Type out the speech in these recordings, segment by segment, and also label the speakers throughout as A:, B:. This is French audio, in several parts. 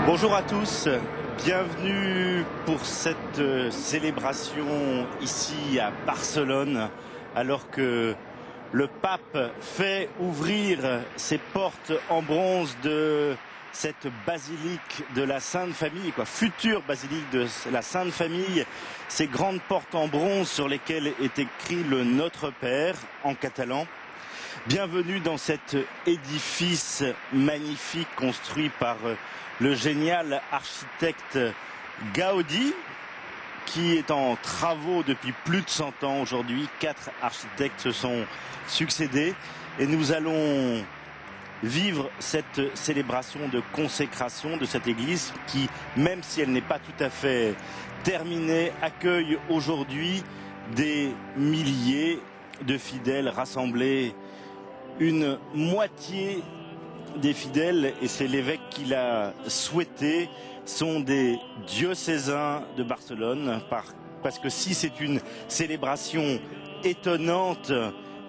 A: Bonjour à tous, bienvenue pour cette célébration ici à Barcelone, alors que le pape fait ouvrir ses portes en bronze de cette basilique de la Sainte Famille, future basilique de la Sainte Famille, ces grandes portes en bronze sur lesquelles est écrit le Notre Père en catalan. Bienvenue dans cet édifice magnifique construit par le génial architecte Gaudi, qui est en travaux depuis plus de 100 ans aujourd'hui. 4 architectes se sont succédés et nous allons vivre cette célébration de consécration de cette église qui, même si elle n'est pas tout à fait terminée, accueille aujourd'hui des milliers de fidèles rassemblés. Une moitié des fidèles, et c'est l'évêque qui l'a souhaité, sont des diocésains de Barcelone, parce que si c'est une célébration étonnante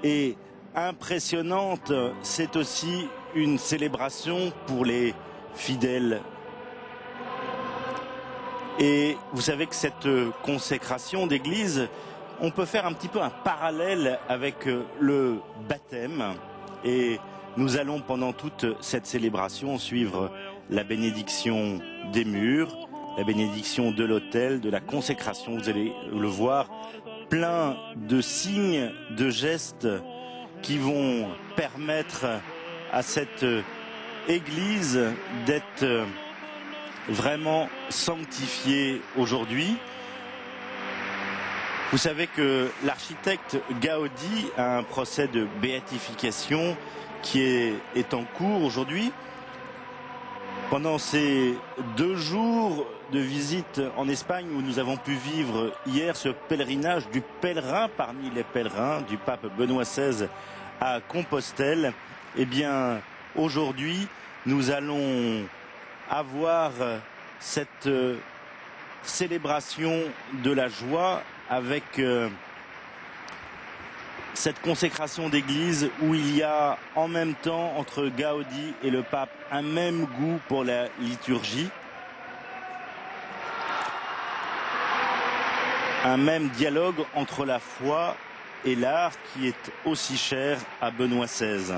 A: et impressionnante, c'est aussi une célébration pour les fidèles. Et vous savez que cette consécration d'église, on peut faire un petit peu un parallèle avec le baptême. Et nous allons pendant toute cette célébration suivre la bénédiction des murs, la bénédiction de l'autel, de la consécration. Vous allez le voir, plein de signes, de gestes qui vont permettre à cette église d'être vraiment sanctifiée aujourd'hui. Vous savez que l'architecte Gaudi a un procès de béatification qui est en cours aujourd'hui. Pendant ces 2 jours de visite en Espagne où nous avons pu vivre hier ce pèlerinage du pèlerin parmi les pèlerins du pape Benoît XVI à Compostelle, eh bien aujourd'hui nous allons avoir cette célébration de la joie avec cette consécration d'église où il y a en même temps entre Gaudi et le pape un même goût pour la liturgie, un même dialogue entre la foi et l'art qui est aussi cher à Benoît XVI.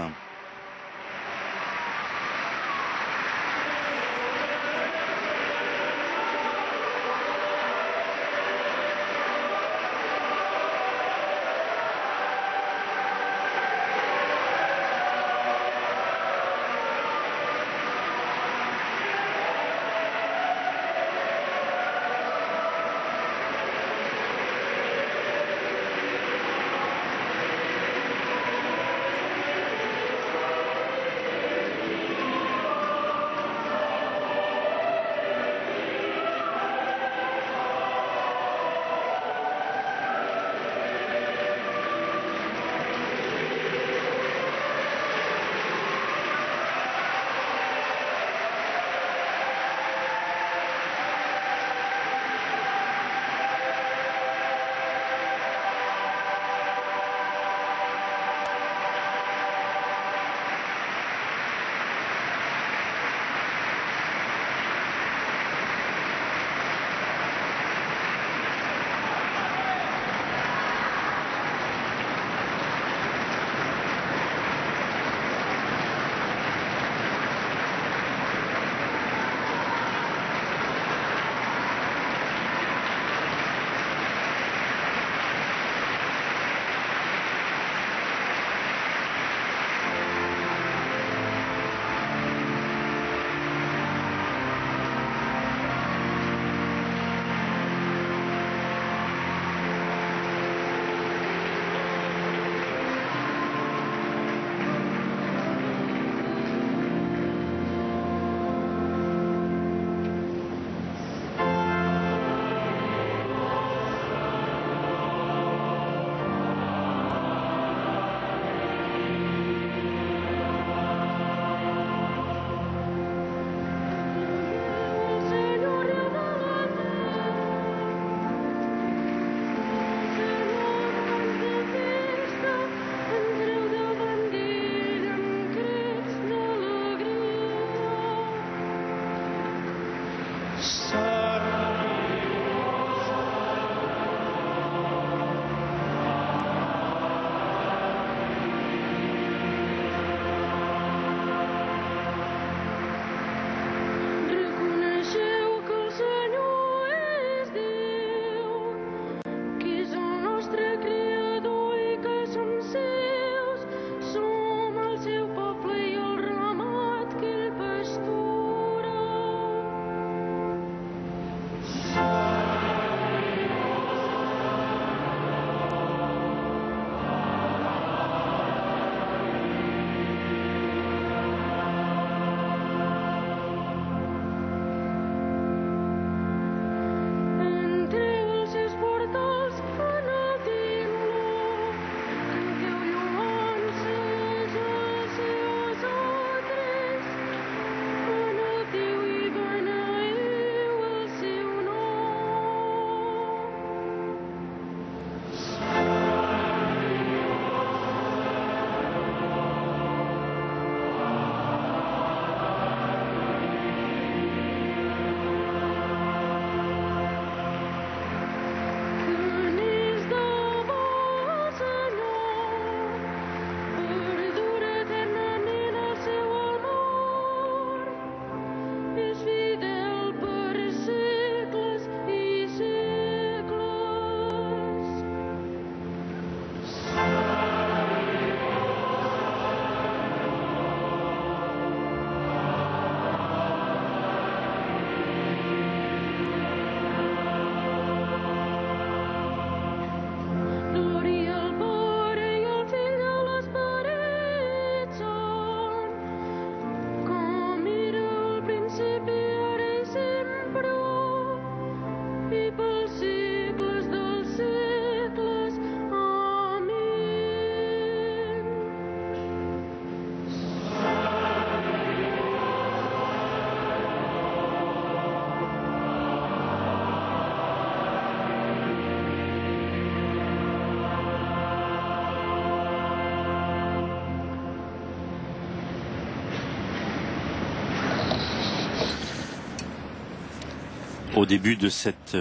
A: Au début de cette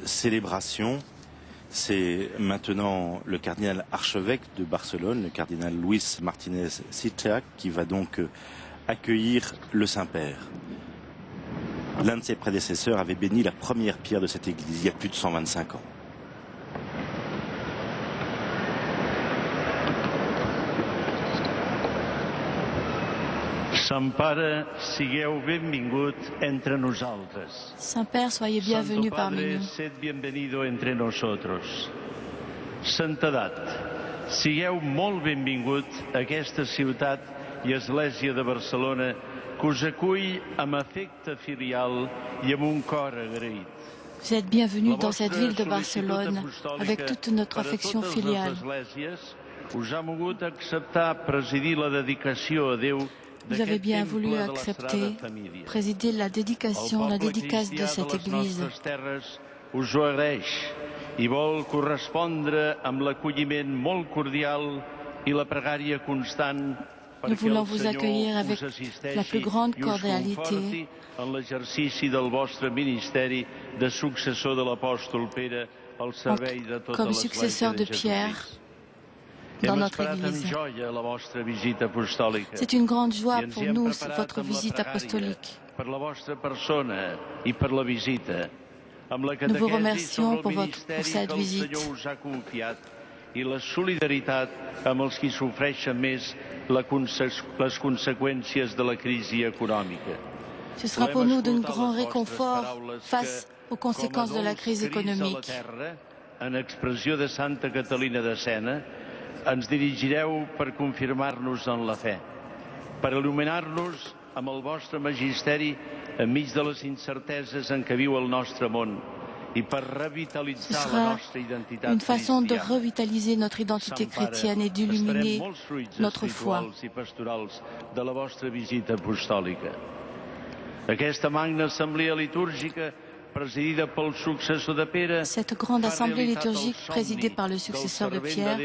A: célébration, c'est maintenant le cardinal archevêque de Barcelone, le cardinal Luis Martínez Sitchak, qui va donc accueillir le Saint-Père. L'un de ses prédécesseurs avait béni la première pierre de cette église il y a plus de 125 ans.
B: Saint-Père, sigueu benvingut entre nosaltres.
C: Saint-Père, soyez bienvenu parmi nous.
B: Sed bienvenido entre nosotros. Santedat, sigueu molt benvingut a aquesta ciutat i església de Barcelona que us acull amb afecte filial i amb un cor agraït.
C: Vous êtes bienvenus dans cette ville de Barcelone avec toute notre affection filiale.
B: Us ha mogut acceptar presidir la dedicació a Déu.
C: Vous avez bien voulu accepter, présider la dédicace de cette église.
B: Us ho agraeix i vol correspondre amb l'acolliment molt cordial i la pregària constant.
C: Nous voulons vous accueillir avec la plus grande cordialité
B: en l'exercici del vostre ministeri de successor de l'apòstol Pere al servei de tota
C: comme
B: l'Església
C: successeur de
B: de
C: Pierre
B: Jesucrist.
C: dans notre Église. C'est une grande joie pour nous, votre visite apostolique. Nous vous remercions pour cette visite.
B: I la solidaritat amb els qui sofreixen més les conseqüències de la crisi econòmica.
C: Ce sera pour nous d'un grand réconfort face aux conséquences de la crise économique.
B: En expressió de Santa Catalina de Sena, ens dirigireu per confirmar-nos en la fe, per il·luminar-nos amb el vostre magisteri enmig de les incerteses en què viu el nostre món.
C: Ce sera une façon de revitaliser notre identité chrétienne et d'illuminer notre foi. Cette grande assemblée liturgique présidée par le successeur de Pierre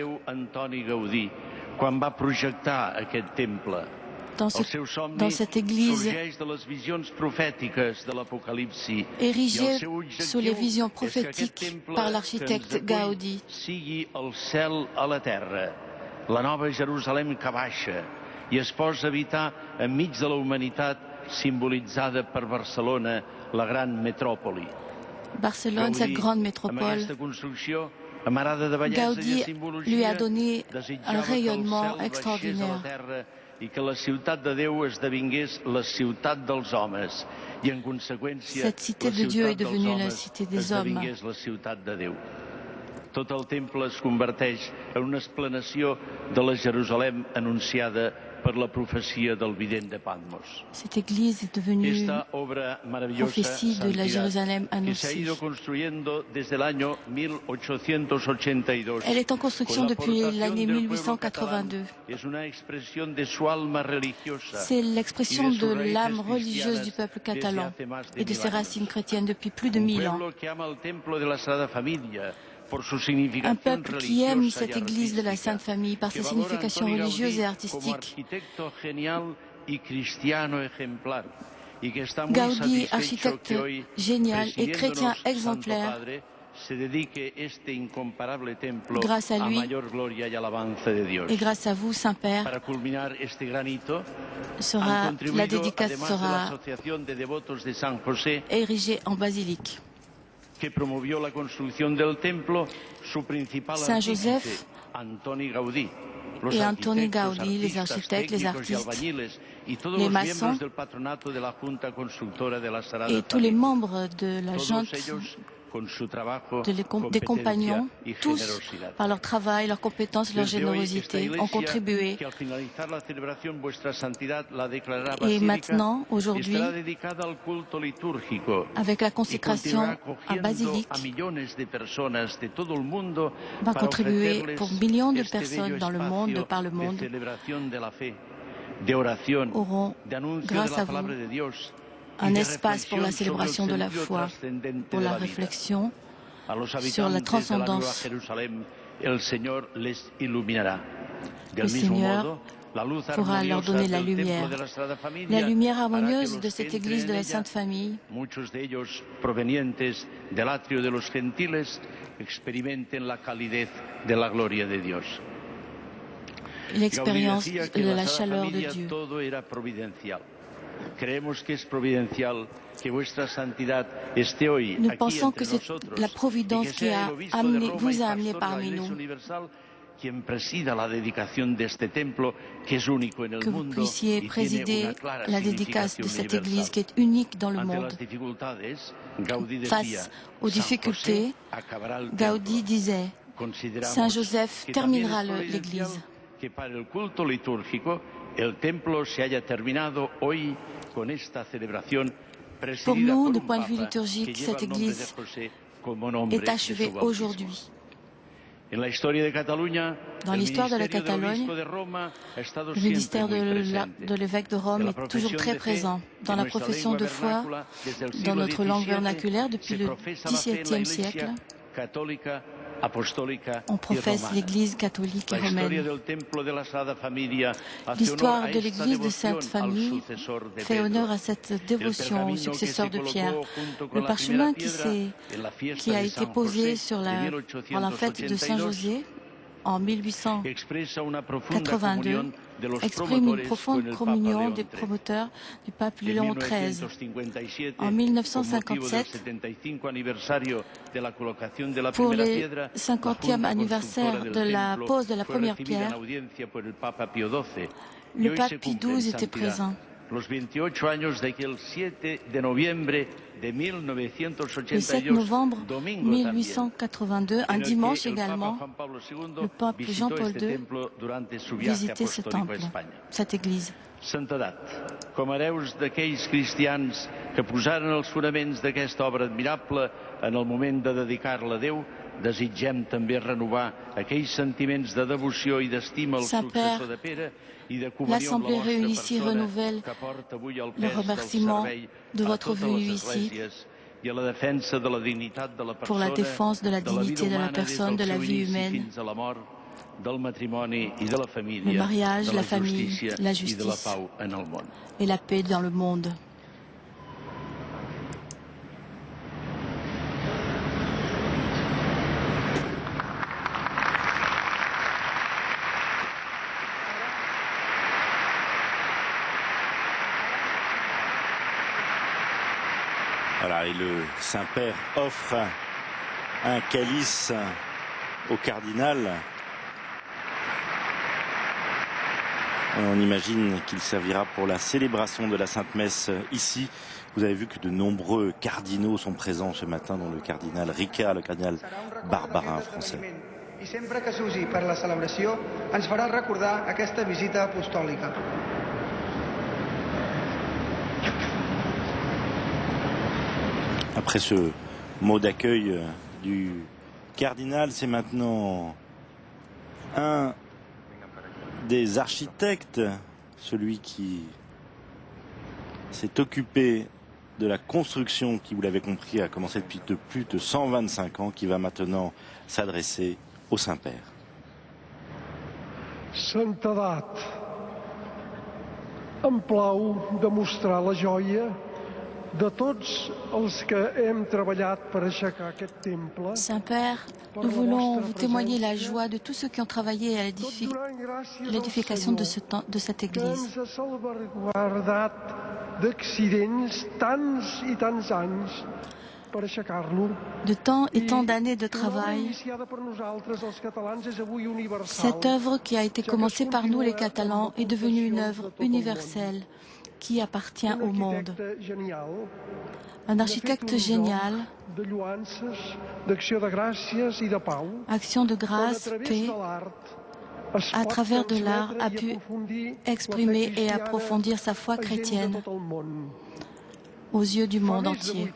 C: dans cette église érigée sous les visions prophétiques par l'architecte Gaudi.
B: La nova Jerusalem que baixa i es posa a habitar enmig de la humanitat simbolitzada per Barcelona, la gran metròpoli.
C: Barcelone, cette grande métropole. Gaudi lui a donné un rayonnement extraordinaire.
B: I que la ciutat de Déu esdevingués la ciutat dels homes i en conseqüència
C: cette cité de Dieu est devenue la cité des hommes.
B: Esdevingués la ciutat de Déu. Tot el temple es converteix en una explanació de la Jerusalem anunciada per la profecia del vident de Patmos.
C: Cette église est devenue
B: Esta obra maravillosa
C: prophétie de la Jérusalem annoncée. Elle est en construction depuis l'année 1882. C'est l'expression de l'âme religieuse du peuple catalan et de ses racines chrétiennes depuis plus de 1000 ans. Un peuple qui aime cette église de la Sainte Famille par ses significations religieuses et artistiques. Gaudi, architecte génial et chrétien exemplaire, grâce à lui et grâce à vous, Saint-Père, la dédicace sera érigée en basilique. Saint Joseph et Antoni Gaudi, les architectes, les artistes, les maçons et tous les membres de la junte, des compagnons, tous, par leur travail, leur compétence, leur générosité, ont contribué. Et maintenant, aujourd'hui, avec la consécration à basilique, va contribuer pour millions de personnes dans le monde, de par le monde, auront, grâce à vous, un espace pour la célébration de la foi, pour la réflexion sur la transcendance. Le Seigneur pourra leur donner la lumière harmonieuse de cette église de la Sainte Famille. L'expérience de la chaleur de Dieu. Nous pensons que c'est la providence qui vous a amené parmi nous. Que vous puissiez présider la dédicace de cette église qui est unique dans le monde. Face aux difficultés, Gaudi disait, Saint Joseph terminera l'église. Pour nous, du point de vue liturgique, cette église est achevée aujourd'hui. Dans l'histoire de la Catalogne, le ministère de l'évêque de Rome est toujours très présent dans la profession de foi, dans notre langue vernaculaire depuis le XVIIe siècle. On professe l'Église catholique et romaine. L'histoire de l'Église de Sainte Famille fait honneur à cette dévotion au successeur de Pierre. Le parchemin qui a été posé pour la fête de Saint-José en 1882 exprime une profonde communion des promoteurs du pape Léon XIII. En 1957, pour le 50e anniversaire de la pose de la première pierre, le pape Pie XII était présent. Le 7 novembre 1882, un dimanche également, le pape Jean-Paul II visitait ce temple, cette église.
B: Santedat, com hereus d'aquells cristians que posaren els fonaments d'aquesta obra admirable en el moment de dedicar-la a Déu, desitgem també renovar aquells sentiments de devoció i d'estima al successor de Pere i de comunió amb la vostra persona que porta avui el pes del servei a totes les esglésies i a la defensa de la dignitat de la persona, de la vida humana i del seu inici fins a la mort, del matrimoni i de la família,
C: le mariage,
B: de
C: la famille,
B: justícia
C: la
B: i de la
C: justice
B: pau en el món.
C: et la paix dans le monde.
A: Voilà, et le Saint-Père offre un calice au cardinal. On imagine qu'il servira pour la célébration de la Sainte Messe ici. Vous avez vu que de nombreux cardinaux sont présents ce matin, dont le cardinal Ricard, le cardinal Barbarin français.
D: I sempre que s'usi per la celebració ens farà recordar aquesta visita apostòlica.
A: Après ce mot d'accueil du cardinal, c'est maintenant un des architectes, celui qui s'est occupé de la construction, qui, vous l'avez compris, a commencé depuis plus de 125 ans, qui va maintenant s'adresser au Saint-Père.
E: Santedat, em plau de mostrar la joia de tots els que hem treballat per aixecar aquest temple.
C: Saint-Père, nous voulons vous témoigner la joie de tous ceux qui ont travaillé à l'édification de cette église.
E: Ens ha salvaguardat d'accidents tants i tants anys per aixecar-lo.
C: De temps et tant d'années de travail, cette œuvre qui a été commencée par nous les Catalans est devenue une œuvre universelle qui appartient au monde. Un architecte génial, action de grâce, paix, à travers de l'art, a pu exprimer et approfondir sa foi chrétienne aux yeux du monde entier.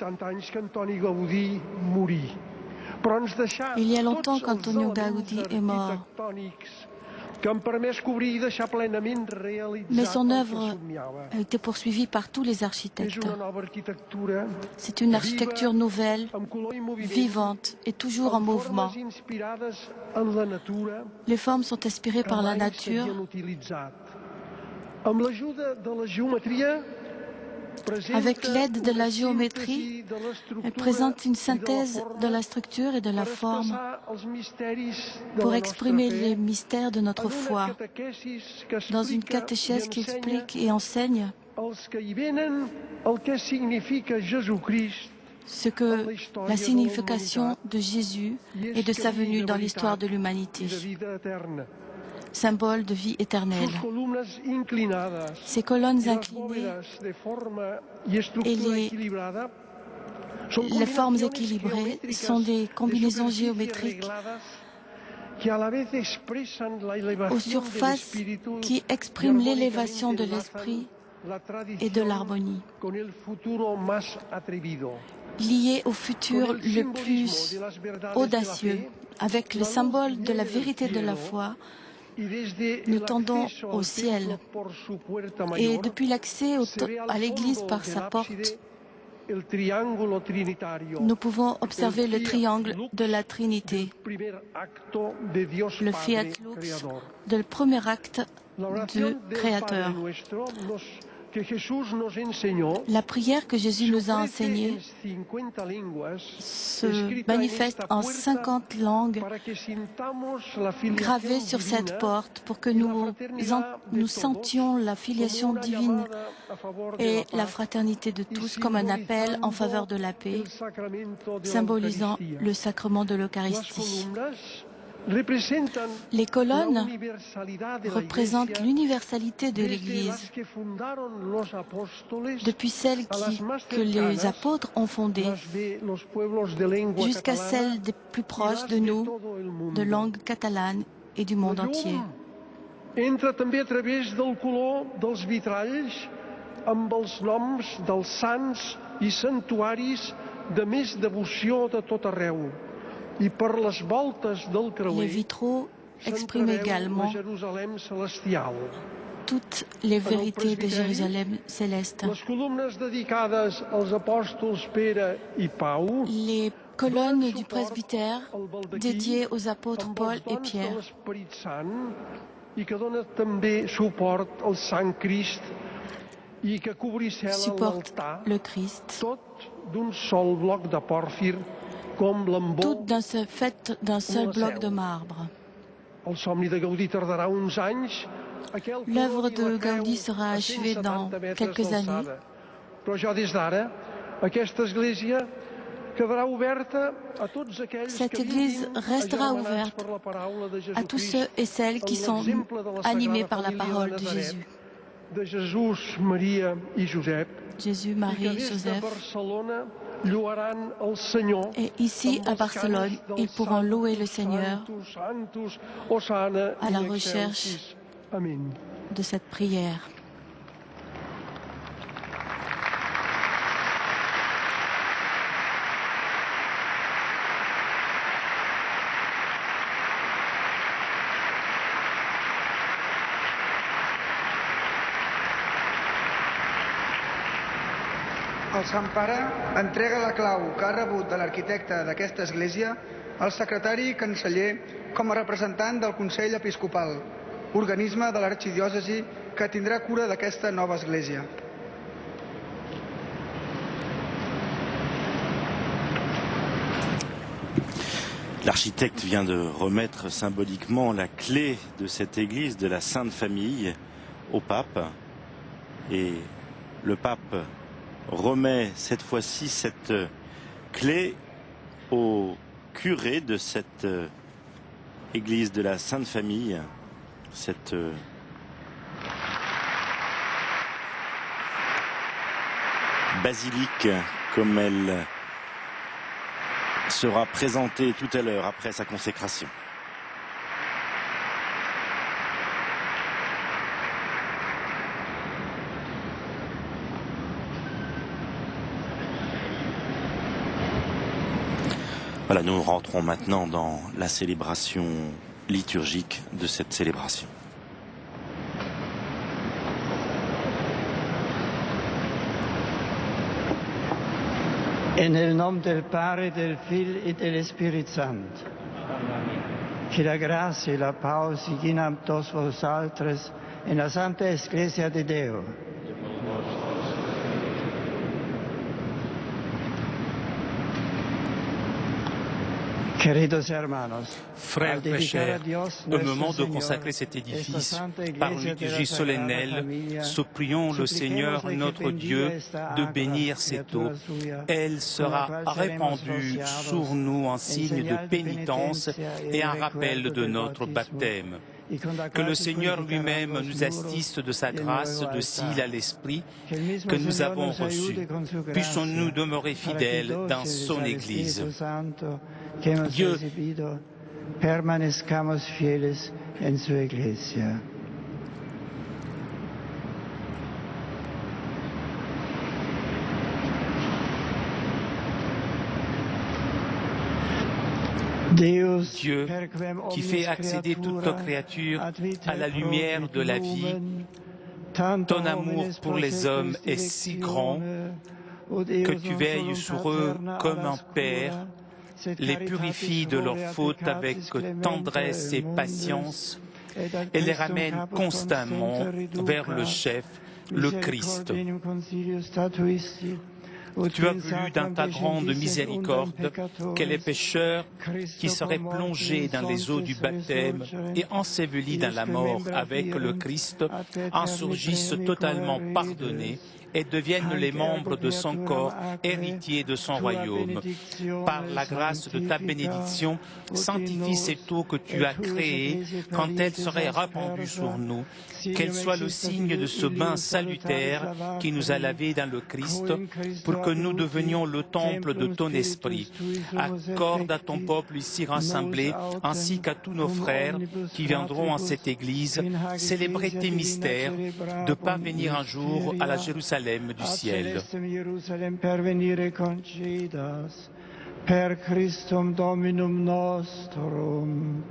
C: Il y a longtemps qu'Antonio Gaudí est mort, mais son œuvre a été poursuivie par tous les architectes. C'est une architecture nouvelle, vivante et toujours en mouvement. Les formes sont inspirées par la nature. Avec l'aide de la géométrie, elle présente une synthèse de la structure et de la forme pour exprimer les mystères de notre foi. Dans une catéchèse qui explique et enseigne ce que la signification de Jésus et de sa venue dans l'histoire de l'humanité. Symbole de vie éternelle. Ces colonnes inclinées et les formes équilibrées sont des combinaisons géométriques aux surfaces qui expriment l'élévation de l'esprit et de l'harmonie, liées au futur le plus audacieux, avec le symbole de la vérité de la foi. Nous tendons au ciel et depuis l'accès à l'église par sa porte, nous pouvons observer le triangle de la Trinité, le Fiat Lux, le premier acte du Créateur. La prière que Jésus nous a enseignée se manifeste en 50 langues gravées sur cette porte pour que nous sentions la filiation divine et la fraternité de tous comme un appel en faveur de la paix, symbolisant le sacrement de l'Eucharistie. Les colonnes représentent l'universalité de l'Église, depuis celles que les apôtres ont fondées jusqu'à celles des plus proches de nous, de langue catalane et du monde entier.
E: Entra també a través del color dels vitralls amb els noms dels sants i santuaris de més devoció de tot arreu.
C: Les vitraux expriment également toutes les vérités de Jérusalem céleste. Les colonne du presbytère dédiée aux apôtres Paul et Pierre. Supporte le Christ, toutes faites d'un seul bloc de marbre. L'œuvre de Gaudi sera achevée dans quelques années. Cette Église restera ouverte à tous ceux et celles qui sont animés par la parole de Jésus. Jésus, Marie et Joseph. Et ici, à Barcelone, ils pourront louer le Seigneur à la recherche de cette prière.
D: El Sant Pare entrega la clau que ha rebut de l'arquitecte d'aquesta església al secretari i canceller com a representant del Consell Episcopal, organisme de l'arxidiòcesi que tindrà cura d'aquesta nova església.
A: L'architecte vient de remettre symboliquement la clé de cette église de la Sainte Famille au pape. Et le pape remet cette fois-ci cette clé au curé de cette église de la Sainte Famille, cette basilique comme elle sera présentée tout à l'heure après sa consécration. Voilà, nous rentrons maintenant dans la célébration liturgique de cette célébration.
F: En el nom del Padre, del Figlio e dello Spirito Santo. Que la gracia e la pau siguin amb tots vosaltres en la Santa Església de Déu.
G: Frères et chers, au moment de consacrer cet édifice par liturgie solennelle, supplions le Seigneur notre Dieu de bénir cette eau. Elle sera répandue sur nous en signe de pénitence et un rappel de notre baptême. Que le Seigneur lui-même nous assiste de sa grâce docile à l'Esprit que nous avons reçu. Puissions-nous demeurer fidèles dans son Église. Dieu,
F: permanezcamos fieles en su Iglesia.
G: Dieu, qui fait accéder toute créature à la lumière de la vie, ton amour pour les hommes est si grand que tu veilles sur eux comme un père, les purifies de leurs fautes avec tendresse et patience et les ramènes constamment vers le chef, le Christ. Tu as voulu dans ta grande miséricorde que les pécheurs qui seraient plongés dans les eaux du baptême et ensevelis dans la mort avec le Christ en surgissent totalement pardonnés et deviennent les membres de son corps, héritiers de son royaume. Par la grâce de ta bénédiction, sanctifie cette eau que tu as créée quand elle serait répandue sur nous, qu'elle soit le signe de ce bain salutaire qui nous a lavés dans le Christ, pour que nous devenions le temple de ton esprit. Accorde à ton peuple ici rassemblé, ainsi qu'à tous nos frères qui viendront en cette église, célébrer tes mystères, de parvenir un jour à la Jérusalem du ciel.
F: Per Christum Dominum nostrum.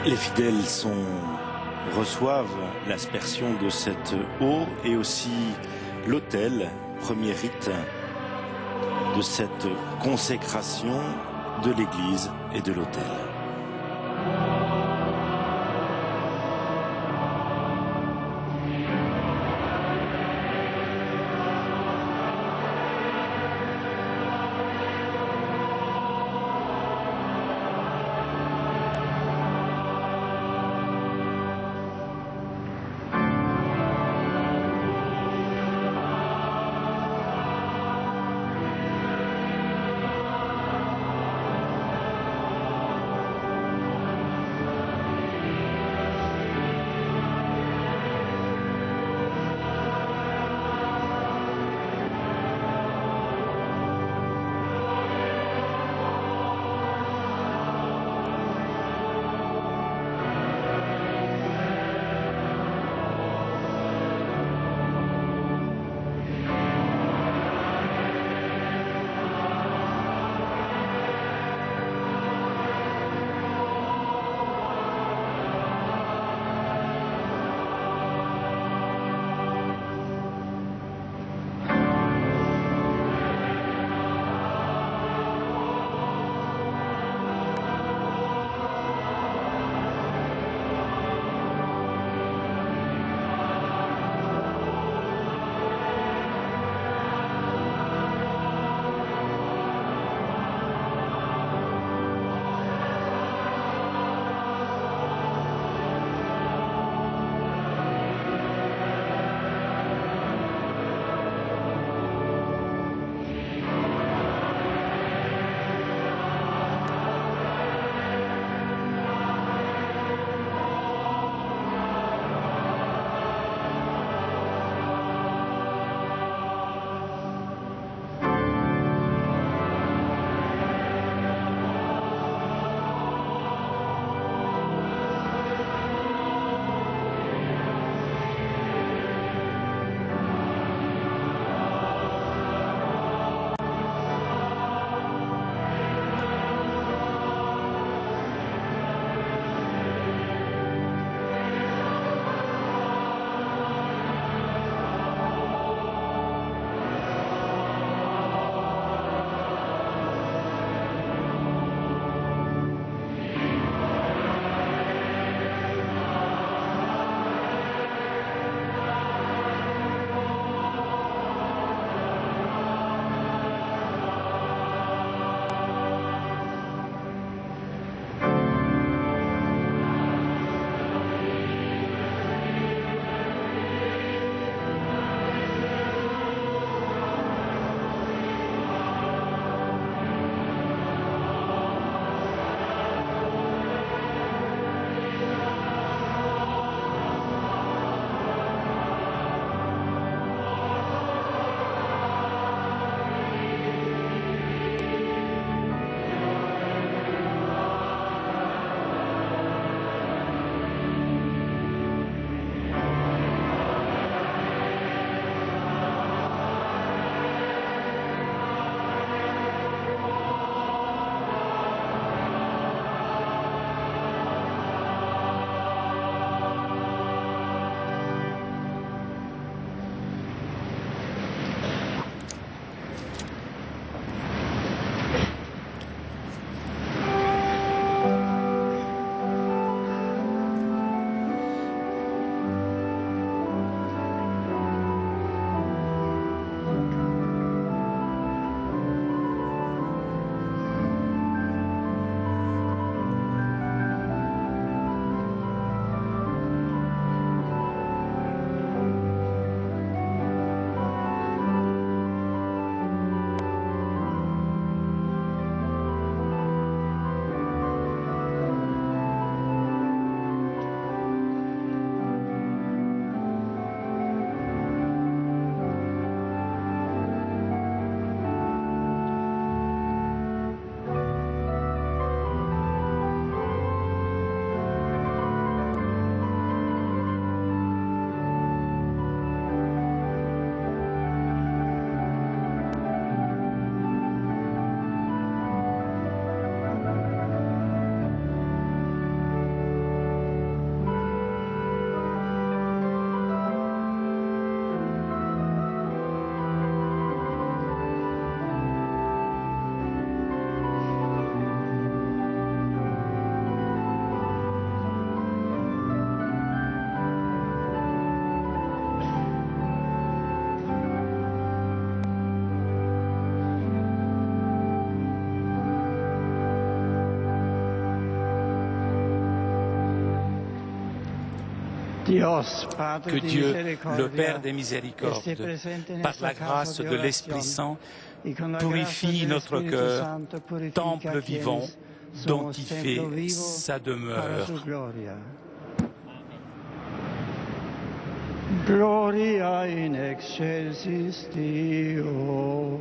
A: Les fidèles reçoivent l'aspersion de cette eau et aussi l'autel, premier rite de cette consécration de l'église et de l'autel.
G: Que Dieu, le Père des miséricordes, par la grâce de l'Esprit Saint, purifie notre cœur, temple vivant dont il fait sa demeure.
F: Gloria in excelsis Deo.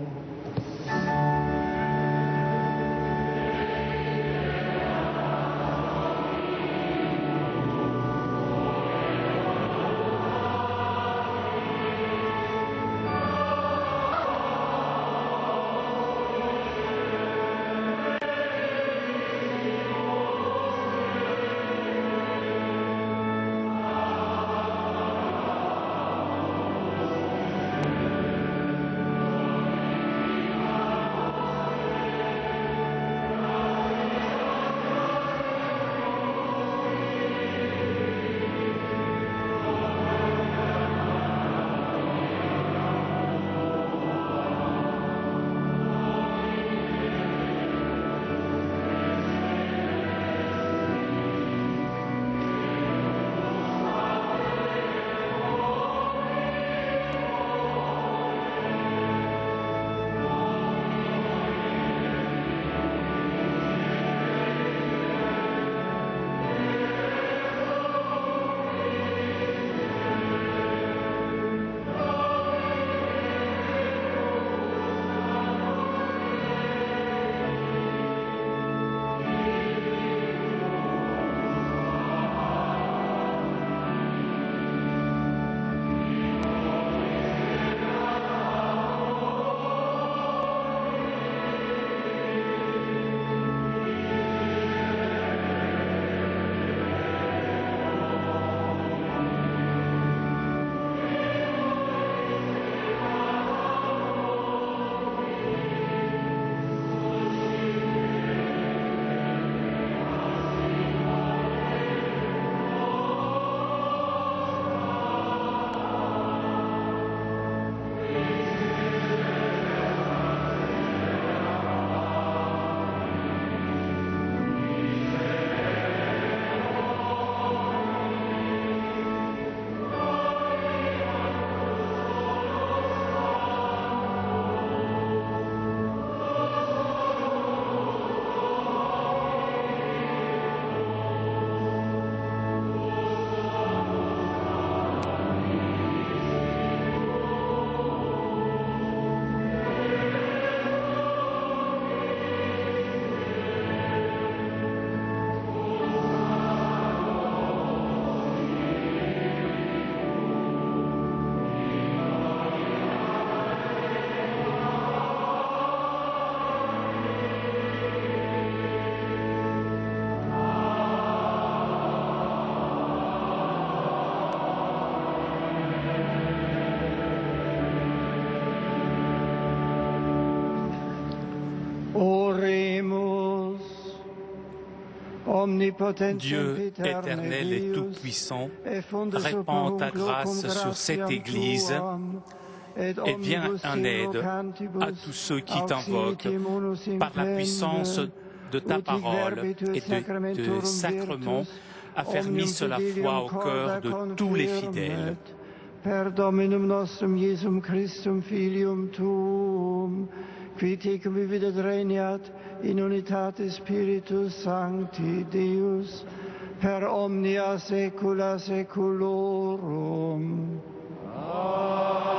G: Dieu éternel et tout-puissant, répands ta grâce sur cette Église et viens en aide à tous ceux qui t'invoquent par la puissance de ta parole et de sacrements, affermisse la foi au cœur de tous les fidèles.
F: Per Dominum nostrum Iesum Christum Filium Tuum, qui tecum vivit et regnat in unitate Spiritus Sancti Deus, per omnia saecula saeculorum. Amen.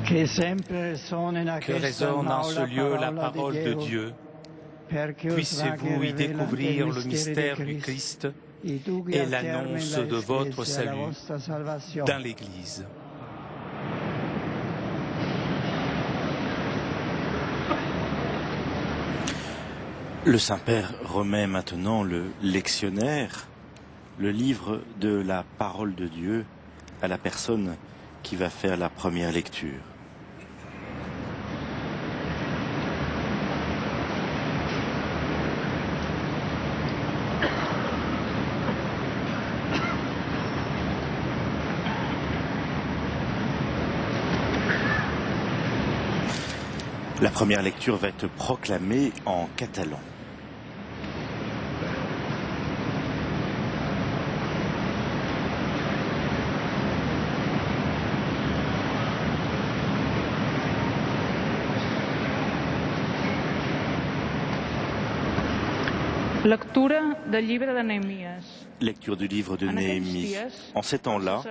G: Que résonne en ce lieu la parole de Dieu. Puissiez-vous y découvrir le mystère du Christ et l'annonce de votre salut dans l'Église.
A: Le Saint-Père remet maintenant le lectionnaire, le livre de la parole de Dieu, à la personne qui va faire la première lecture. La première lecture va être proclamée en catalan. Lecture du livre de Néhémie. En ces temps-là,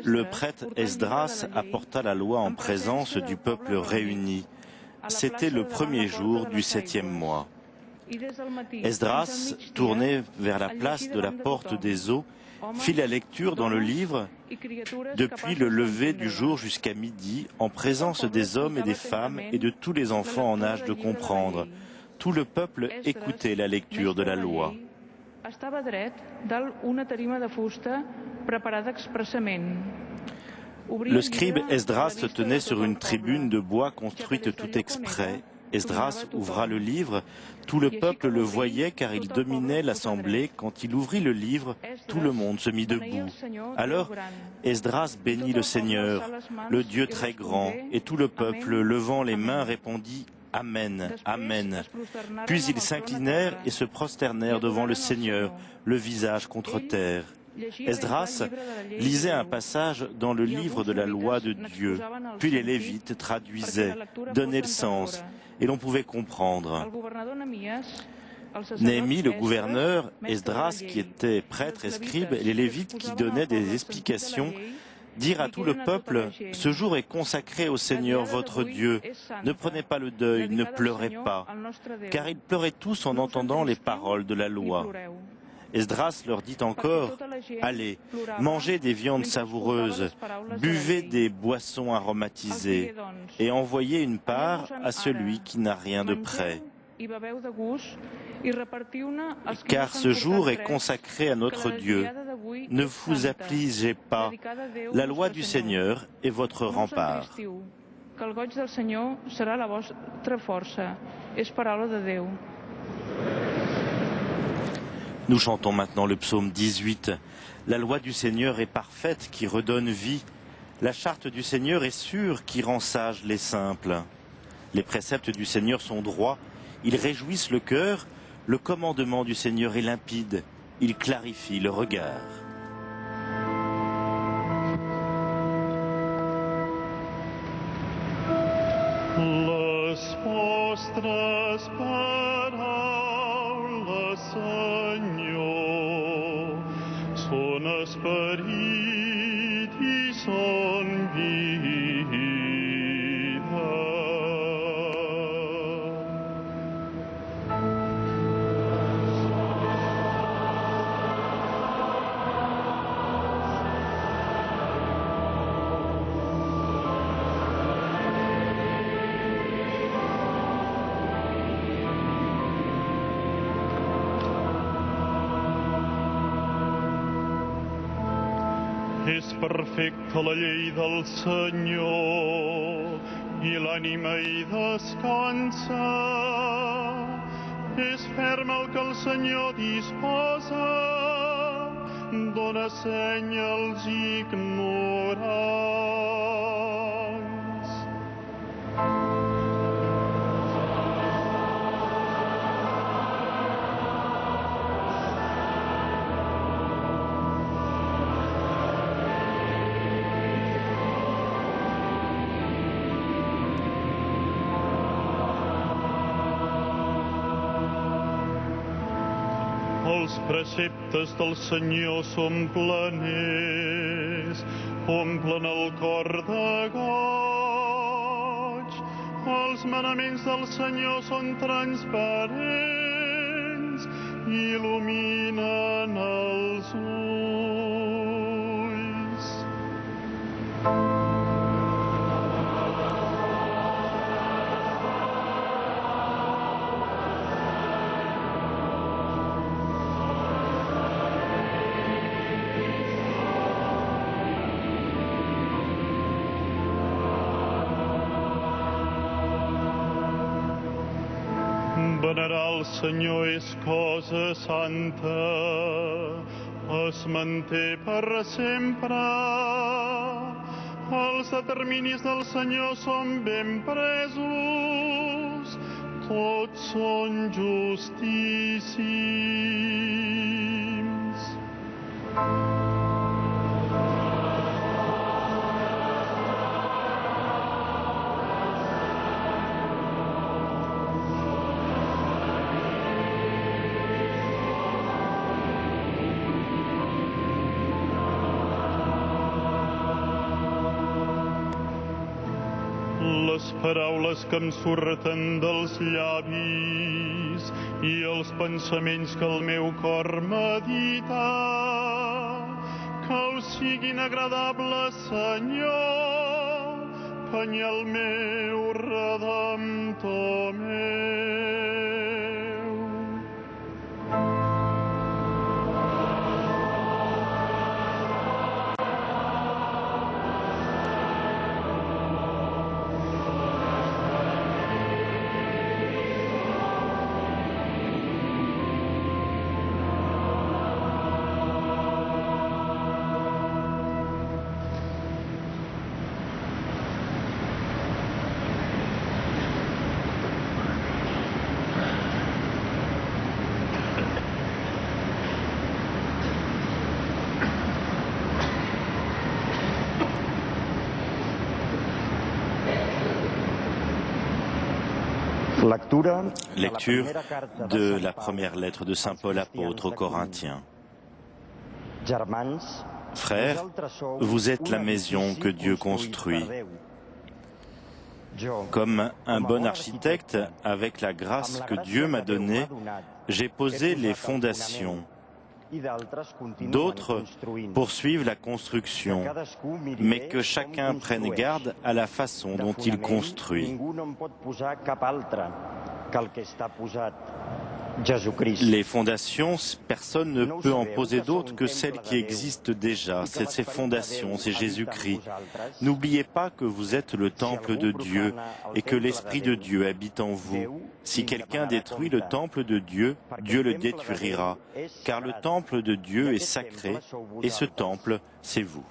A: le prêtre Esdras apporta la loi en présence du peuple réuni. C'était le premier jour du 7e mois. Esdras, tourné vers la place de la porte des eaux, fit la lecture dans le livre depuis le lever du jour jusqu'à midi, en présence des hommes et des femmes et de tous les enfants en âge de comprendre. Tout le peuple écoutait la lecture de la loi. Le scribe Esdras se tenait sur une tribune de bois construite tout exprès. Esdras ouvra le livre. Tout le peuple le voyait car il dominait l'assemblée. Quand il ouvrit le livre, tout le monde se mit debout. Alors Esdras bénit le Seigneur, le Dieu très grand, et tout le peuple, levant les mains, répondit « Amen, Amen ». Puis ils s'inclinèrent et se prosternèrent devant le Seigneur, le visage contre terre. Esdras lisait un passage dans le livre de la loi de Dieu, puis les Lévites traduisaient, donnaient le sens, et l'on pouvait comprendre. Néhémie, le gouverneur, Esdras, qui était prêtre et scribe, et les Lévites qui donnaient des explications, dirent à tout le peuple, « Ce jour est consacré au Seigneur votre Dieu. Ne prenez pas le deuil, ne pleurez pas. » Car ils pleuraient tous en entendant les paroles de la loi. Esdras leur dit encore, « Allez, mangez des viandes savoureuses, buvez des boissons aromatisées, et envoyez une part à celui qui n'a rien de prêt. Car ce jour est consacré à notre Dieu. Ne vous affligez pas. La loi du Seigneur est votre rempart. » Nous chantons maintenant le psaume 18. La loi du Seigneur est parfaite qui redonne vie. La charte du Seigneur est sûre qui rend sages les simples. Les préceptes du Seigneur sont droits, ils réjouissent le cœur. Le commandement du Seigneur est limpide, il clarifie le regard.
H: Les vostres paraules, Senyor, són esperit i són vida. És perfecta la llei del Senyor i l'ànima hi descansa. És ferm el que el Senyor disposa, dóna seny als ignorants. Els preceptes del Senyor són planers, omplen el cor de goig. els manaments del Senyor són transparents, il·luminen els ulls. Venerar el Senyor és cosa santa, es manté per sempre. Els determinis del Senyor són ben presos, tots són justíssims. Les paraules que em surten dels llavis i els pensaments que el meu cor medita, que us siguin agradables, Senyor, penyal meu, redemptor meu.
A: Lecture de la première lettre de Saint Paul apôtre aux Corinthiens. Frères, vous êtes la maison que Dieu construit. Comme un bon architecte, avec la grâce que Dieu m'a donnée, j'ai posé les fondations. D'autres poursuivent la construction, mais que chacun prenne garde à la façon dont il construit. Les fondations, personne ne peut en poser d'autres que celles qui existent déjà. Ces fondations, c'est Jésus-Christ. N'oubliez pas que vous êtes le temple de Dieu et que l'Esprit de Dieu habite en vous. Si quelqu'un détruit le temple de Dieu, Dieu le détruira, car le temple de Dieu est sacré et ce temple, c'est vous.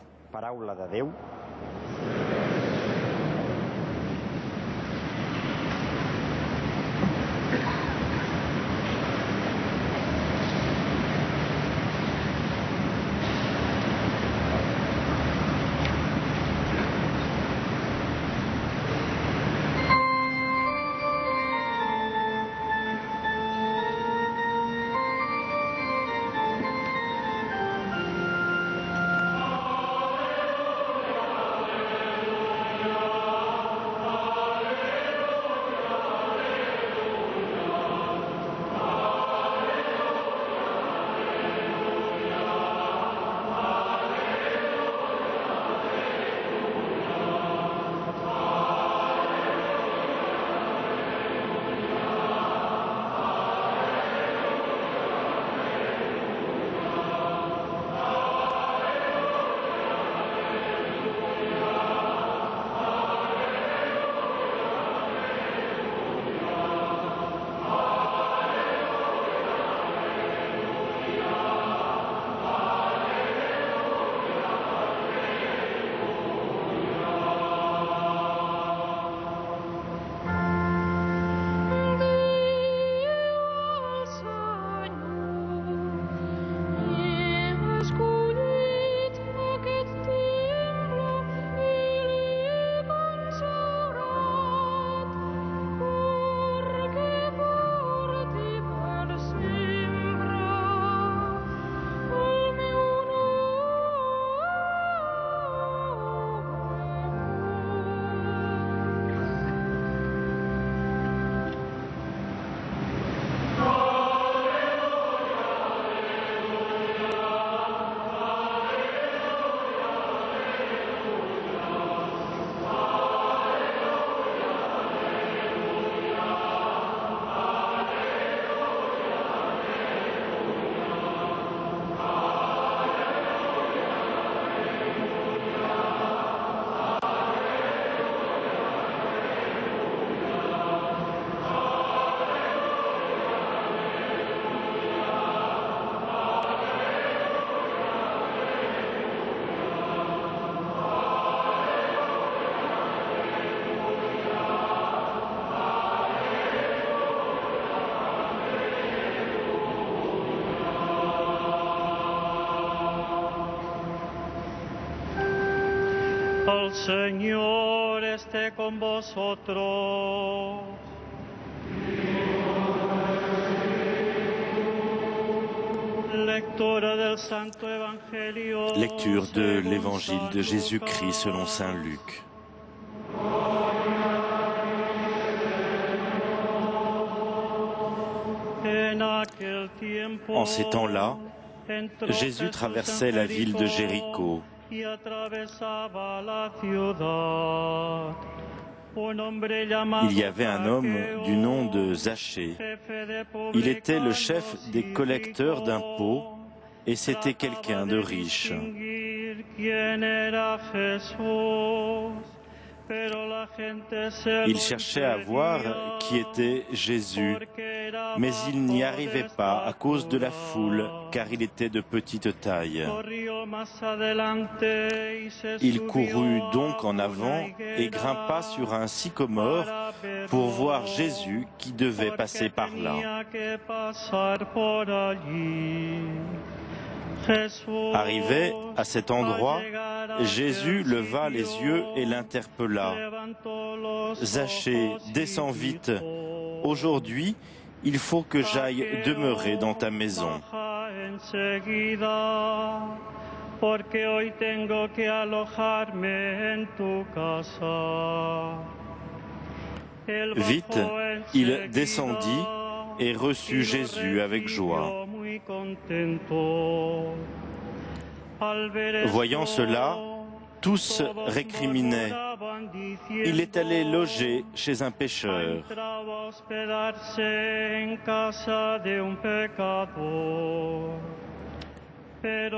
H: El Señor esté con vosotros.
A: Lecture de l'Évangile de Jésus-Christ selon saint Luc. En ces temps-là, Jésus traversait la ville de Jéricho. Il y avait un homme du nom de Zachée. Il était le chef des collecteurs d'impôts et c'était quelqu'un de riche. Il cherchait à voir qui était Jésus, mais il n'y arrivait pas à cause de la foule, car il était de petite taille. Il courut donc en avant et grimpa sur un sycomore pour voir Jésus qui devait passer par là. Arrivé à cet endroit, Jésus leva les yeux et l'interpella. « Zachée, descends vite. Aujourd'hui, il faut que j'aille demeurer dans ta maison. » Vite, il descendit et reçut Jésus avec joie. Voyant cela, tous récriminaient. Il est allé loger chez un pécheur.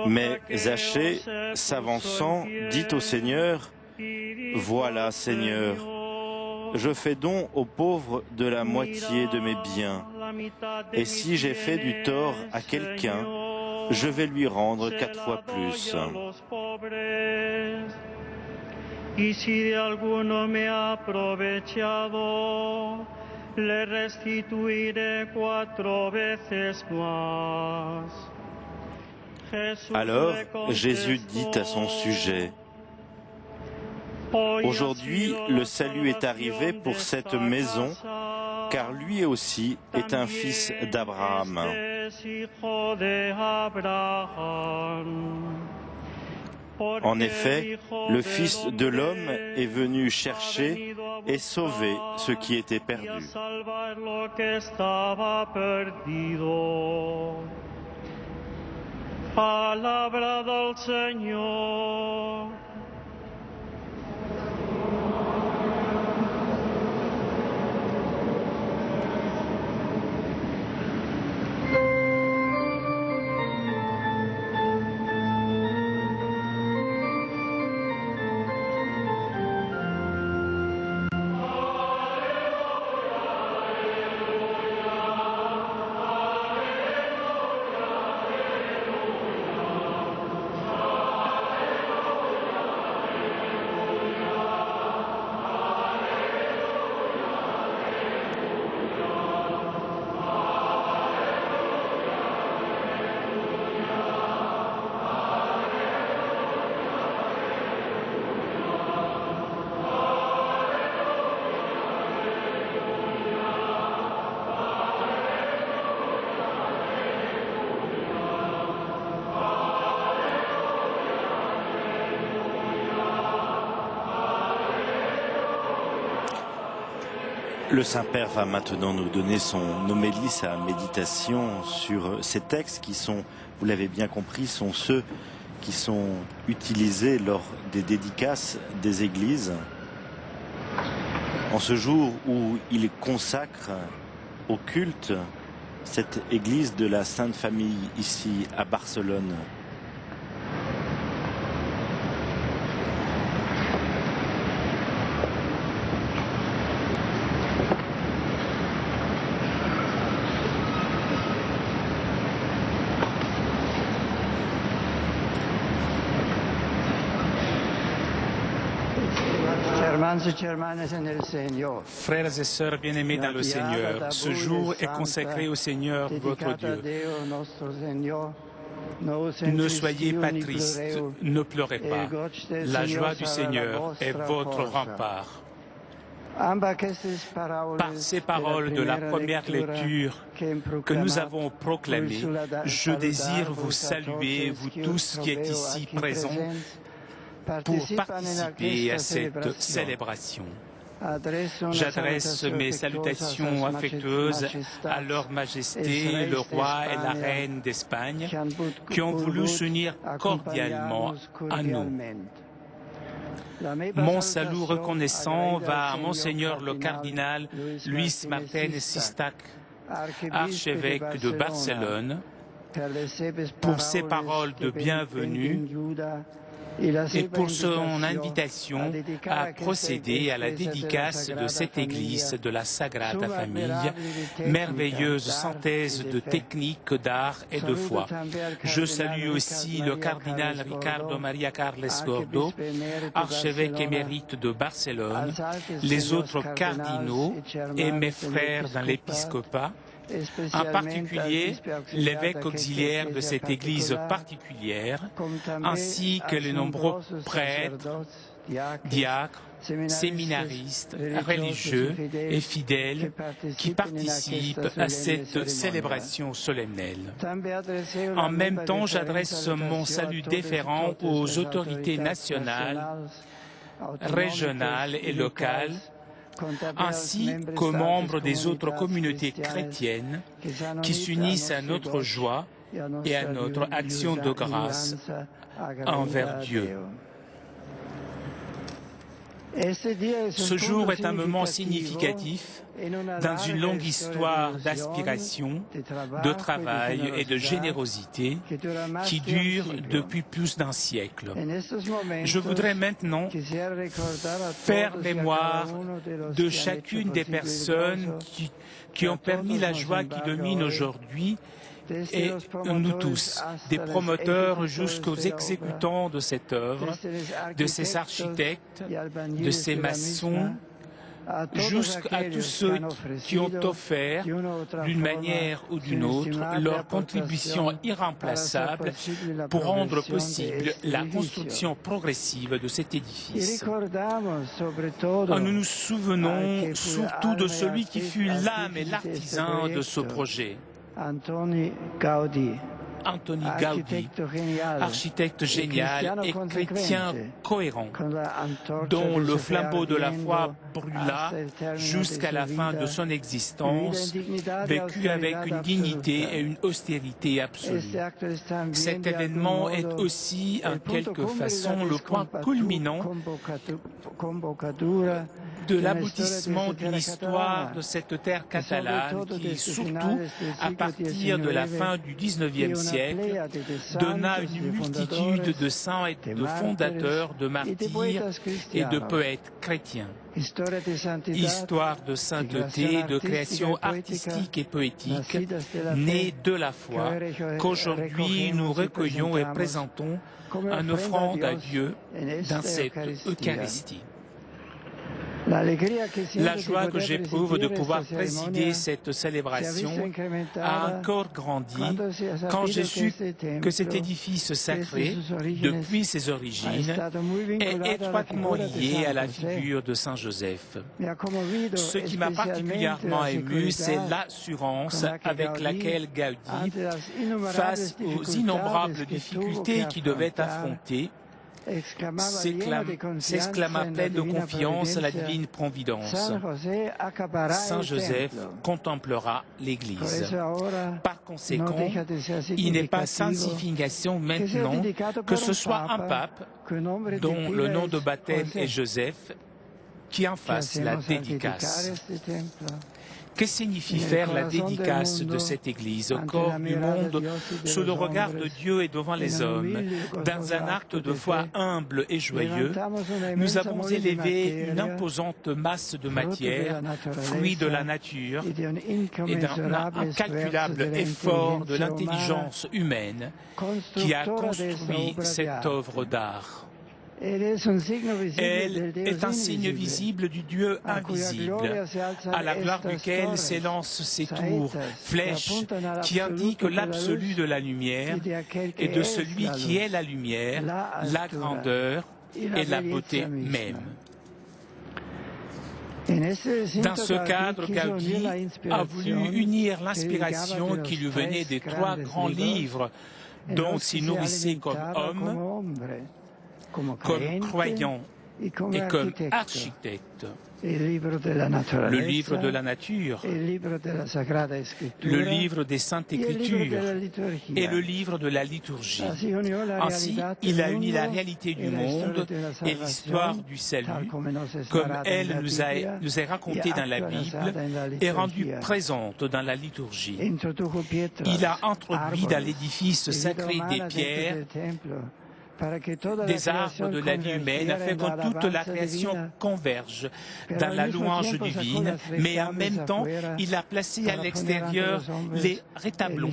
A: Mais Zachée, s'avançant, dit au Seigneur, « Voilà, Seigneur, je fais don aux pauvres de la moitié de mes biens. Et si j'ai fait du tort à quelqu'un, je vais lui rendre 4 fois plus. Y si de alguno me ha aprovechado, le restituiré 4 veces más. » Alors Jésus dit à son sujet, « Aujourd'hui, le salut est arrivé pour cette maison, car lui aussi est un fils d'Abraham. En effet, le Fils de l'homme est venu chercher et sauver ce qui était perdu. » Palabra del Señor. Le Saint-Père va maintenant nous donner son homélie, sa méditation sur ces textes qui sont, vous l'avez bien compris, sont ceux qui sont utilisés lors des dédicaces des églises. En ce jour où il consacre au culte cette église de la Sainte Famille ici à Barcelone.
G: Frères et sœurs bien-aimés dans le Seigneur, ce jour est consacré au Seigneur, votre Dieu. Ne soyez pas tristes, ne pleurez pas. La joie du Seigneur est votre rempart. Par ces paroles de la première lecture que nous avons proclamées, je désire vous saluer, vous tous qui êtes ici présents, pour participer à cette célébration. J'adresse mes salutations affectueuses à leur Majesté, le roi et la reine d'Espagne, qui ont voulu s'unir cordialement à nous. Mon salut reconnaissant va à Monseigneur le cardinal Luis Martín Sistac, archevêque de Barcelone, pour ses paroles de bienvenue et pour son invitation à procéder à la dédicace de cette église de la Sagrada Famille, merveilleuse synthèse de techniques, d'art et de foi. Je salue aussi le cardinal Ricardo María Carles Gordo, archevêque émérite de Barcelone, les autres cardinaux et mes frères dans l'épiscopat, en particulier l'évêque auxiliaire de cette église particulière, ainsi que les nombreux prêtres, diacres, séminaristes, religieux et fidèles qui participent à cette célébration solennelle. En même temps, j'adresse mon salut déférent aux autorités nationales, régionales et locales, ainsi qu'aux membres des autres communautés chrétiennes qui s'unissent à notre joie et à notre action de grâce envers Dieu. Ce jour est un moment significatif dans une longue histoire d'aspiration, de travail et de générosité qui dure depuis plus d'un siècle. Je voudrais maintenant faire mémoire de chacune des personnes qui ont permis la joie qui domine aujourd'hui et nous tous, des promoteurs jusqu'aux exécutants de cette œuvre, de ces architectes, de ces maçons, jusqu'à tous ceux qui ont offert, d'une manière ou d'une autre, leur contribution irremplaçable pour rendre possible la construction progressive de cet édifice. Nous nous souvenons surtout de celui qui fut l'âme et l'artisan de ce projet. Antoni Gaudi, architecte génial et chrétien cohérent, dont le flambeau de la foi brûla jusqu'à la fin de son existence, vécu avec une dignité et une austérité absolue. Cet événement est aussi, en quelque façon, le point culminant de l'aboutissement d'une histoire de cette terre catalane qui, surtout à partir de la fin du XIXe siècle, donna une multitude de saints et de fondateurs, de martyrs et de poètes chrétiens. Histoire de sainteté, de création artistique et poétique, née de la foi, qu'aujourd'hui nous recueillons et présentons en offrande à Dieu dans cette Eucharistie. La joie que j'éprouve de pouvoir présider cette célébration a encore grandi quand j'ai su que cet édifice sacré, depuis ses origines, est étroitement lié à la figure de Saint Joseph. Ce qui m'a particulièrement ému, c'est l'assurance avec laquelle Gaudi, face aux innombrables difficultés qu'il devait affronter, s'exclama pleine de confiance à la divine providence. Saint Joseph contemplera l'Église. Par conséquent, il n'est pas sans signification maintenant que ce soit un pape dont le nom de baptême est Joseph qui en fasse la dédicace. Que signifie faire la dédicace de cette Église au corps du monde sous le regard de Dieu et devant les hommes? Dans un acte de foi humble et joyeux, nous avons élevé une imposante masse de matière, fruit de la nature et d'un incalculable effort de l'intelligence humaine qui a construit cette œuvre d'art. Elle est un signe visible du Dieu invisible, à la gloire duquel s'élancent ces tours, flèches, qui indiquent l'absolu de la lumière et de celui qui est la lumière, la grandeur et la beauté même. Dans ce cadre, Gaudi a voulu unir l'inspiration qui lui venait des 3 grands livres dont s'il nourrissait comme homme, comme croyant et comme architecte. Le livre de la nature, le livre des Saintes Écritures et le livre de la liturgie. Ainsi, il a uni la réalité du monde et l'histoire du salut, comme elle nous est racontée dans la Bible et rendue présente dans la liturgie. Il a introduit dans l'édifice sacré des pierres, des arbres de la vie humaine, afin que toute la création converge dans la louange divine, mais en même temps, il a placé à l'extérieur les rétablons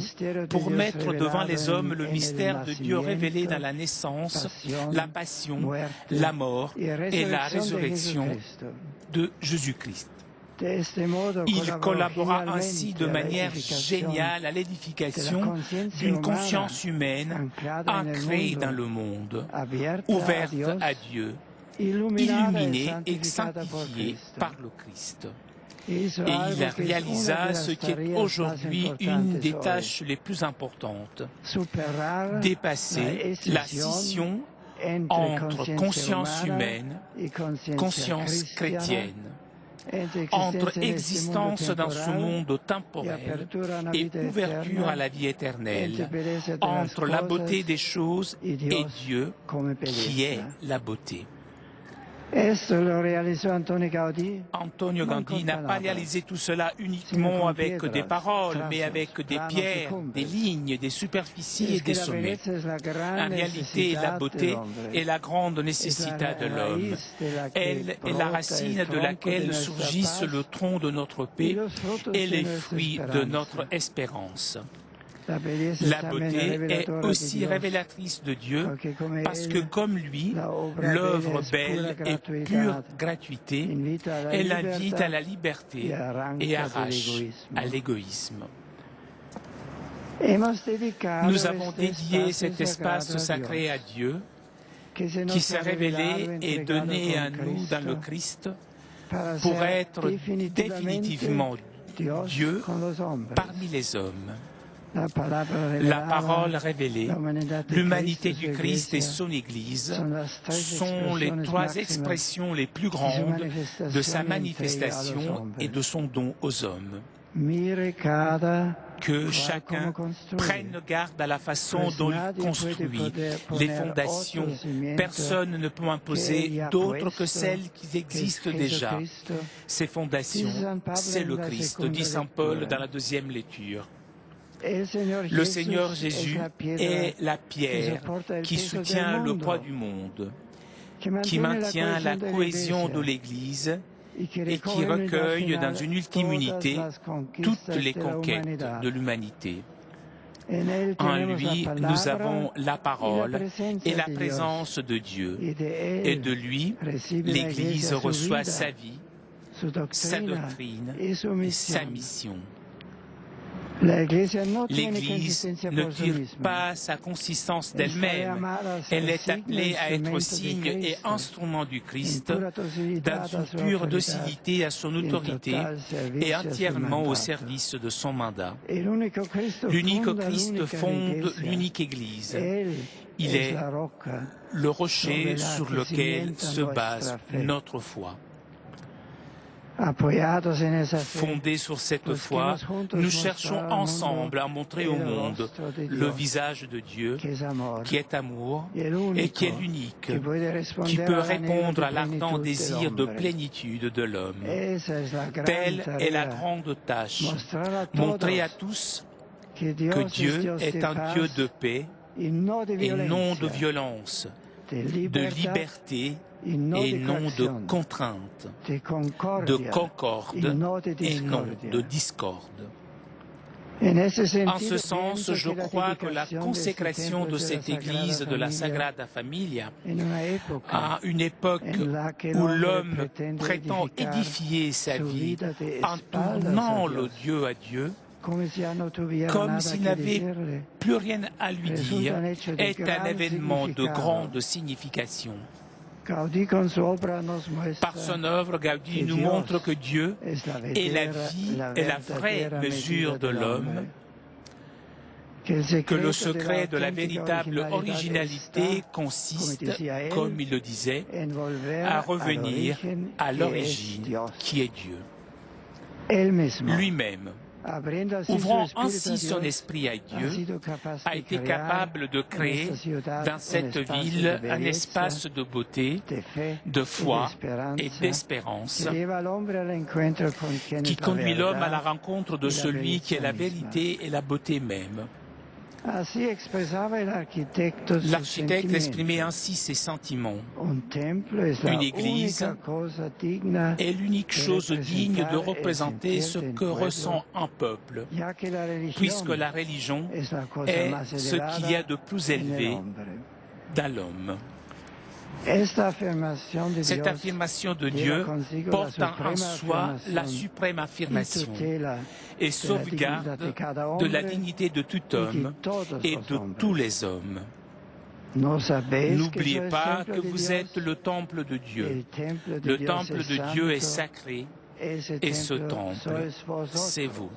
G: pour mettre devant les hommes le mystère de Dieu révélé dans la naissance, la passion, la mort et la résurrection de Jésus-Christ. Il collabora ainsi de manière géniale à l'édification d'une conscience humaine ancrée dans le monde, ouverte à Dieu, illuminée et sanctifiée par le Christ. Et il réalisa ce qui est aujourd'hui une des tâches les plus importantes, dépasser la scission entre conscience humaine et conscience chrétienne, entre existence dans ce monde temporel et ouverture à la vie éternelle, entre la beauté des choses et Dieu qui est la beauté. Antonio Gaudí n'a pas réalisé tout cela uniquement avec des paroles, mais avec des pierres, des lignes, des superficies et des sommets. En réalité, la beauté est la grande nécessité de l'homme. Elle est la racine de laquelle surgissent le tronc de notre paix et les fruits de notre espérance. La beauté est aussi révélatrice de Dieu parce que comme lui, l'œuvre belle et pure gratuité, elle invite à la liberté et arrache à l'égoïsme. Nous avons dédié cet espace sacré à Dieu qui s'est révélé et donné à nous dans le Christ pour être définitivement Dieu parmi les hommes. La parole révélée, l'humanité du Christ et son Église sont les 3 expressions les plus grandes de sa manifestation et de son don aux hommes. Que chacun prenne garde à la façon dont il construit les fondations. Personne ne peut imposer d'autres que celles qui existent déjà. Ces fondations, c'est le Christ, dit saint Paul dans la 2e lecture. Le Seigneur Jésus est la pierre qui soutient le poids du monde, qui maintient la cohésion de l'Église et qui recueille dans une ultime unité toutes les conquêtes de l'humanité. En lui, nous avons la parole et la présence de Dieu. Et de lui, l'Église reçoit sa vie, sa doctrine et sa mission. L'Église ne tire pas sa consistance d'elle-même. Elle est appelée à être signe et instrument du Christ dans une pure docilité à son autorité et entièrement au service de son mandat. L'unique Christ fonde l'unique Église. Il est le rocher sur lequel se base notre foi. Fondés sur cette foi, nous cherchons ensemble à montrer au monde le visage de Dieu, qui est amour et qui est l'unique, qui peut répondre à l'ardent désir de plénitude de l'homme. Telle est la grande tâche, montrer à tous que Dieu est un Dieu de paix et non de violence, de liberté et non de contrainte, de concorde et non de discorde. En ce sens, je crois que la consécration de cette église de la Sagrada Familia à une époque où l'homme prétend édifier sa vie en tournant le Dieu à Dieu, comme s'il n'avait plus rien à lui dire, est un événement de grande signification. Par son œuvre, Gaudí nous montre que Dieu est la vie et la vraie mesure de l'homme, que le secret de la véritable originalité consiste, comme il le disait, à revenir à l'origine qui est Dieu, lui-même. Ouvrant ainsi son esprit à Dieu, a été capable de créer dans cette ville un espace de beauté, de foi et d'espérance qui conduit l'homme à la rencontre de celui qui est la vérité et la beauté même. L'architecte exprimait ainsi ses sentiments. Une église est l'unique chose digne de représenter ce que ressent un peuple, puisque la religion est ce qu'il y a de plus élevé dans l'homme. Cette affirmation de Dieu porte en soi la suprême affirmation et sauvegarde de la dignité de tout homme et de tous les hommes. N'oubliez pas que vous êtes le temple de Dieu. Le temple de Dieu est sacré et ce temple, c'est vous.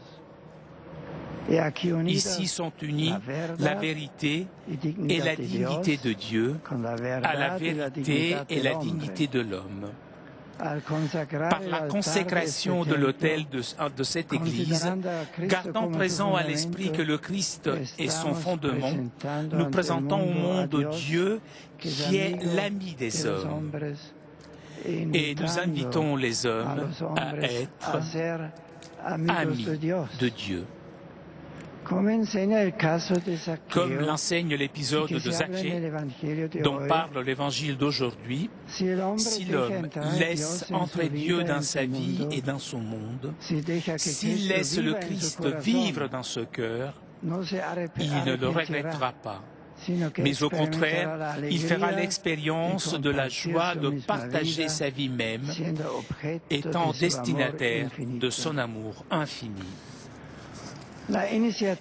G: Ici sont unis la vérité et la dignité de Dieu à la vérité et la dignité de l'homme. Par la consécration de l'autel de cette Église, gardant présent à l'esprit que le Christ est son fondement, nous présentons au monde Dieu qui est l'ami des hommes. Et nous invitons les hommes à être amis de Dieu. Comme l'enseigne l'épisode de Zaché, dont parle l'évangile d'aujourd'hui, si l'homme laisse entrer Dieu dans sa vie et dans son monde, s'il laisse le Christ vivre dans ce cœur, il ne le regrettera pas. Mais au contraire, il fera l'expérience de la joie de partager sa vie même, étant destinataire de son amour infini.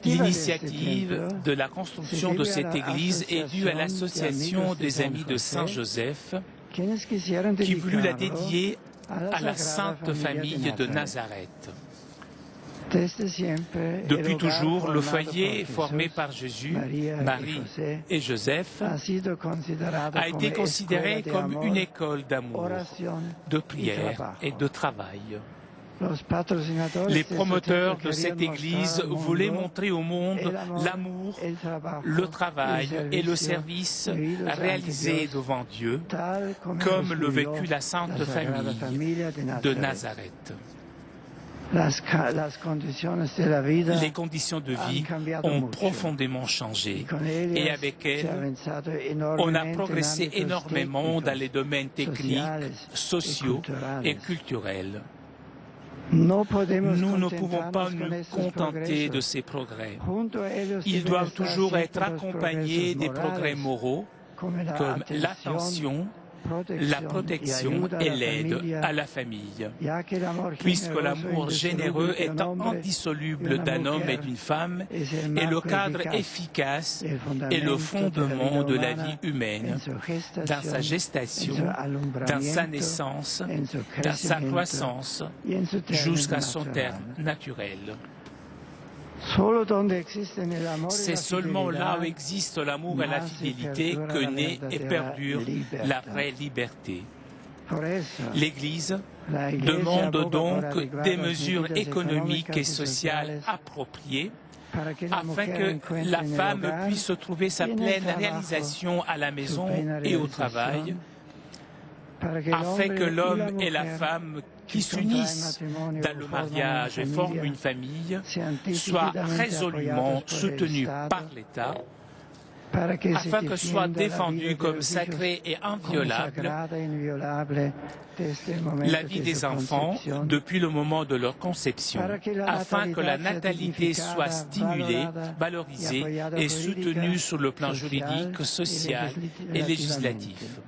G: L'initiative de la construction de cette église est due à l'association des Amis de Saint Joseph qui voulut la dédier à la Sainte Famille de Nazareth. Depuis toujours, le foyer formé par Jésus, Marie et Joseph a été considéré comme une école d'amour, de prière et de travail. Les promoteurs de cette Église voulaient montrer au monde l'amour, le travail et le service réalisés devant Dieu, comme le vécut la Sainte Famille de Nazareth. Les conditions de vie ont profondément changé et avec elles, on a progressé énormément dans les domaines techniques, sociaux et culturels. Nous ne pouvons pas nous contenter de ces progrès. Ils doivent toujours être accompagnés des progrès moraux, comme l'attention, la protection et l'aide à la famille, puisque l'amour généreux est indissoluble d'un homme et d'une femme est le cadre efficace et le fondement de la vie humaine, dans sa gestation, dans sa naissance, dans sa croissance, jusqu'à son terme naturel. C'est seulement là où existe l'amour et la fidélité que naît et perdure la vraie liberté. L'Église demande donc des mesures économiques et sociales appropriées afin que la femme puisse trouver sa pleine réalisation à la maison et au travail, afin que l'homme et la femme qui s'unissent dans le mariage et forment une famille soient résolument soutenus par l'État afin que soit défendue comme sacrée et inviolable la vie des enfants depuis le moment de leur conception, afin que la natalité soit stimulée, valorisée et soutenue sur le plan juridique, social et législatif.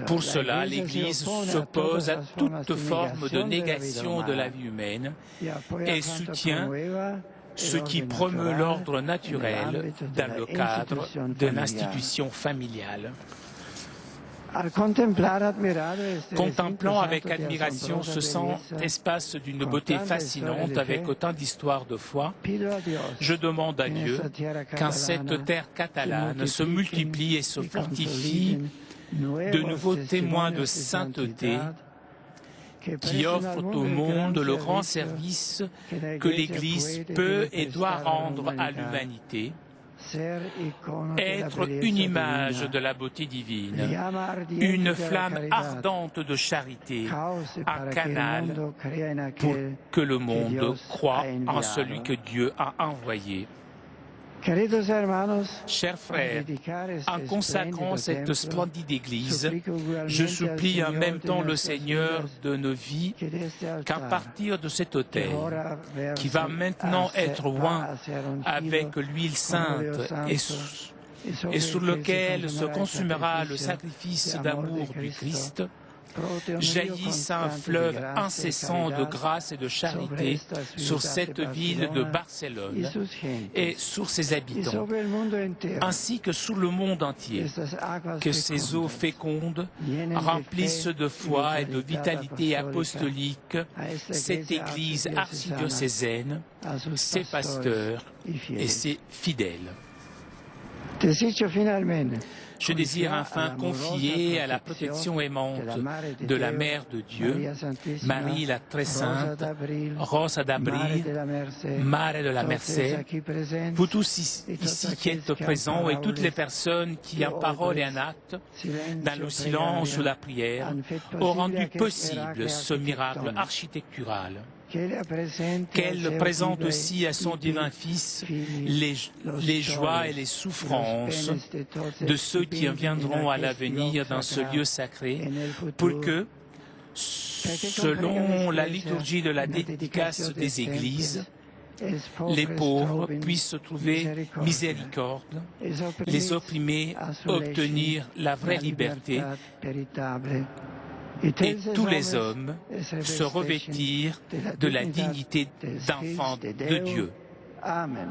G: Pour cela, l'Église s'oppose à toute forme de négation de la vie humaine et soutient ce qui promeut l'ordre naturel dans le cadre de l'institution familiale. Contemplant avec admiration ce centre espace d'une beauté fascinante avec autant d'histoires de foi, je demande à Dieu qu'en cette terre catalane se multiplie et se fortifie de nouveaux témoins de sainteté qui offrent au monde le grand service que l'Église peut et doit rendre à l'humanité, être une image de la beauté divine, une flamme ardente de charité, un canal pour que le monde croie en celui que Dieu a envoyé. Chers frères, en consacrant cette splendide Église, je supplie en même temps le Seigneur de nos vies qu'à partir de cet autel, qui va maintenant être oint avec l'huile sainte et sur lequel se consumera le sacrifice d'amour du Christ, jaillisse un fleuve incessant de grâce et de charité sur cette ville de Barcelone et sur ses habitants, ainsi que sur le monde entier. Que ces eaux fécondes remplissent de foi et de vitalité apostolique cette Église archidiocésaine, ses pasteurs et ses fidèles. Je désire enfin confier à la protection aimante de la Mère de Dieu, Marie la très sainte, Rosa d'Abril, Mare de la Merced, vous tous ici qui êtes présents et toutes les personnes qui, en parole et en acte, dans le silence ou la prière, ont rendu possible ce miracle architectural. Qu'elle présente aussi à son divin Fils les joies et les souffrances de ceux qui viendront à l'avenir dans ce lieu sacré, pour que, selon la liturgie de la dédicace des Églises, les pauvres puissent trouver miséricorde, les opprimés obtenir la vraie liberté, et tous les hommes se revêtir de la dignité d'enfants de Dieu. Amen.